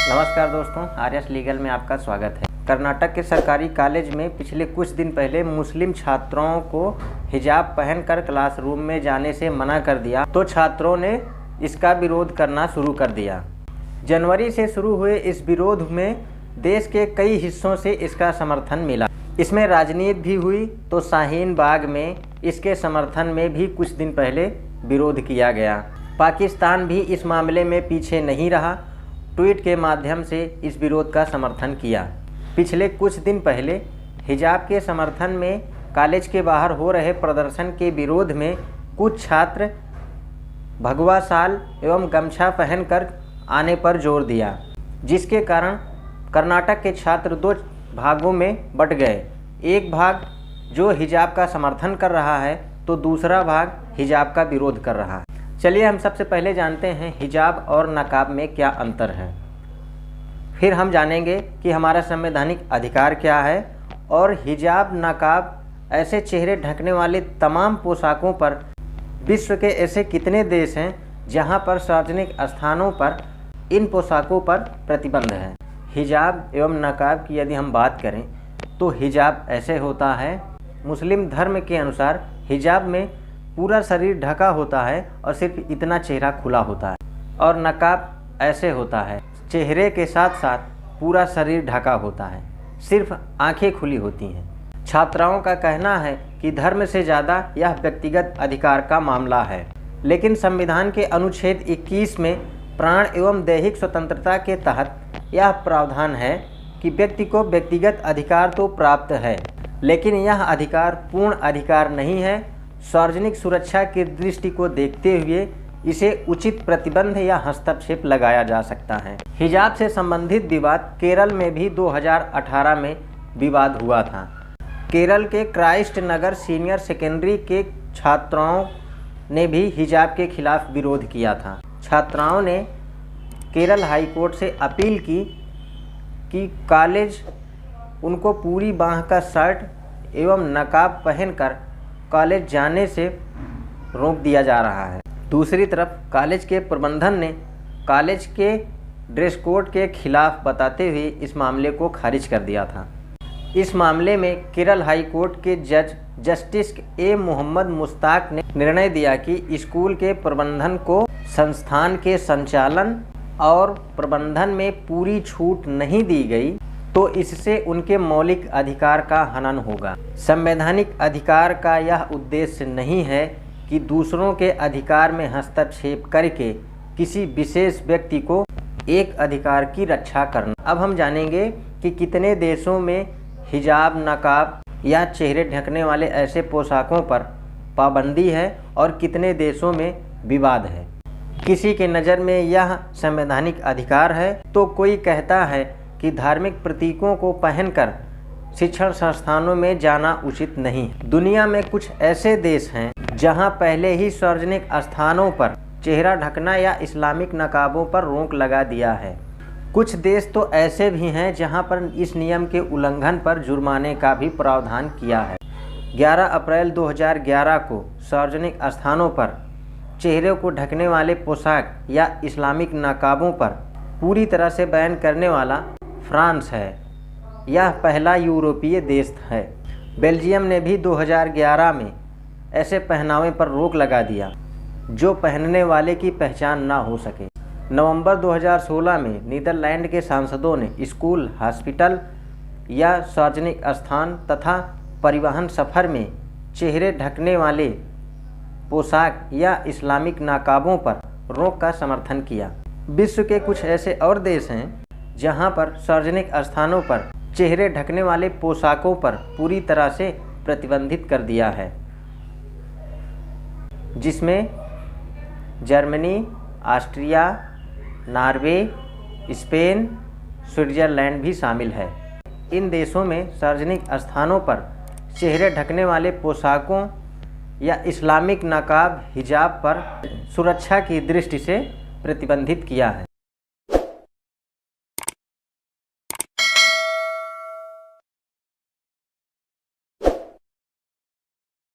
नमस्कार दोस्तों, आर्यस लीगल में आपका स्वागत है। कर्नाटक के सरकारी कॉलेज में पिछले कुछ दिन पहले मुस्लिम छात्रों को हिजाब पहनकर क्लासरूम में जाने से मना कर दिया तो छात्रों ने इसका विरोध करना शुरू कर दिया। जनवरी से शुरू हुए इस विरोध में देश के कई हिस्सों से इसका समर्थन मिला। इसमें राजनीति भी हुई तो शाहीन बाग में इसके समर्थन में भी कुछ दिन पहले विरोध किया गया। पाकिस्तान भी इस मामले में पीछे नहीं रहा, ट्वीट के माध्यम से इस विरोध का समर्थन किया। पिछले कुछ दिन पहले हिजाब के समर्थन में कॉलेज के बाहर हो रहे प्रदर्शन के विरोध में कुछ छात्र भगवा शाल एवं गमछा पहनकर आने पर जोर दिया, जिसके कारण कर्नाटक के छात्र दो भागों में बंट गए। एक भाग जो हिजाब का समर्थन कर रहा है तो दूसरा भाग हिजाब का विरोध कर रहा है। चलिए हम सबसे पहले जानते हैं हिजाब और नकाब में क्या अंतर है। फिर हम जानेंगे कि हमारा संवैधानिक अधिकार क्या है और हिजाब नकाब ऐसे चेहरे ढकने वाले तमाम पोशाकों पर विश्व के ऐसे कितने देश हैं जहां पर सार्वजनिक स्थानों पर इन पोशाकों पर प्रतिबंध है। हिजाब एवं नकाब की यदि हम बात करें तो हिजाब ऐसे होता है, मुस्लिम धर्म के अनुसार हिजाब में पूरा शरीर ढका होता है और सिर्फ इतना चेहरा खुला होता है, और नकाब ऐसे होता है, चेहरे के साथ साथ पूरा शरीर ढका होता है, सिर्फ आंखें खुली होती हैं। छात्राओं का कहना है कि धर्म से ज़्यादा यह व्यक्तिगत अधिकार का मामला है, लेकिन संविधान के अनुच्छेद 21 में प्राण एवं दैहिक स्वतंत्रता के तहत यह प्रावधान है कि व्यक्ति को व्यक्तिगत अधिकार तो प्राप्त है, लेकिन यह अधिकार पूर्ण अधिकार नहीं है। सार्वजनिक सुरक्षा की दृष्टि को देखते हुए इसे उचित प्रतिबंध या हस्तक्षेप लगाया जा सकता है। हिजाब से संबंधित विवाद केरल में भी 2018 में विवाद हुआ था। केरल के क्राइस्ट नगर सीनियर सेकेंडरी के छात्राओं ने भी हिजाब के खिलाफ विरोध किया था। छात्राओं ने केरल हाई कोर्ट से अपील की कि कॉलेज उनको पूरी बांह का शर्ट एवं नकाब पहनकर कॉलेज जाने से रोक दिया जा रहा है। दूसरी तरफ कॉलेज के प्रबंधन ने कॉलेज के ड्रेस कोड के खिलाफ बताते हुए इस मामले को खारिज कर दिया था। इस मामले में केरल हाई कोर्ट के जज जस्टिस ए मोहम्मद मुश्ताक ने निर्णय दिया कि स्कूल के प्रबंधन को संस्थान के संचालन और प्रबंधन में पूरी छूट नहीं दी गई तो इससे उनके मौलिक अधिकार का हनन होगा। संवैधानिक अधिकार का यह उद्देश्य नहीं है कि दूसरों के अधिकार में हस्तक्षेप करके किसी विशेष व्यक्ति को एक अधिकार की रक्षा करना। अब हम जानेंगे कि कितने देशों में हिजाब, नकाब या चेहरे ढकने वाले ऐसे पोशाकों पर पाबंदी है और कितने देशों में विवाद है। किसी के नज़र में यह संवैधानिक अधिकार है तो कोई कहता है कि धार्मिक प्रतीकों को पहनकर शिक्षण संस्थानों में जाना उचित नहीं। दुनिया में कुछ ऐसे देश हैं जहां पहले ही सार्वजनिक स्थानों पर चेहरा ढकना या इस्लामिक नकाबों पर रोक लगा दिया है। कुछ देश तो ऐसे भी हैं जहां पर इस नियम के उल्लंघन पर जुर्माने का भी प्रावधान किया है। 11 अप्रैल 2011 को सार्वजनिक स्थानों पर चेहरे को ढकने वाले पोशाक या इस्लामिक नकाबों पर पूरी तरह से बैन करने वाला फ्रांस है। यह पहला यूरोपीय देश है। बेल्जियम ने भी 2011 में ऐसे पहनावे पर रोक लगा दिया जो पहनने वाले की पहचान ना हो सके। नवंबर 2016 में नीदरलैंड के सांसदों ने स्कूल, हॉस्पिटल या सार्वजनिक स्थान तथा परिवहन सफ़र में चेहरे ढकने वाले पोशाक या इस्लामिक नकाबों पर रोक का समर्थन किया। विश्व के कुछ ऐसे और देश हैं जहां पर सार्वजनिक स्थानों पर चेहरे ढकने वाले पोशाकों पर पूरी तरह से प्रतिबंधित कर दिया है, जिसमें Germany, Austria, Norway, Spain, Switzerland भी शामिल है। इन देशों में सार्वजनिक स्थानों पर चेहरे ढकने वाले पोशाकों या इस्लामिक नकाब, हिजाब पर सुरक्षा की दृष्टि से प्रतिबंधित किया है।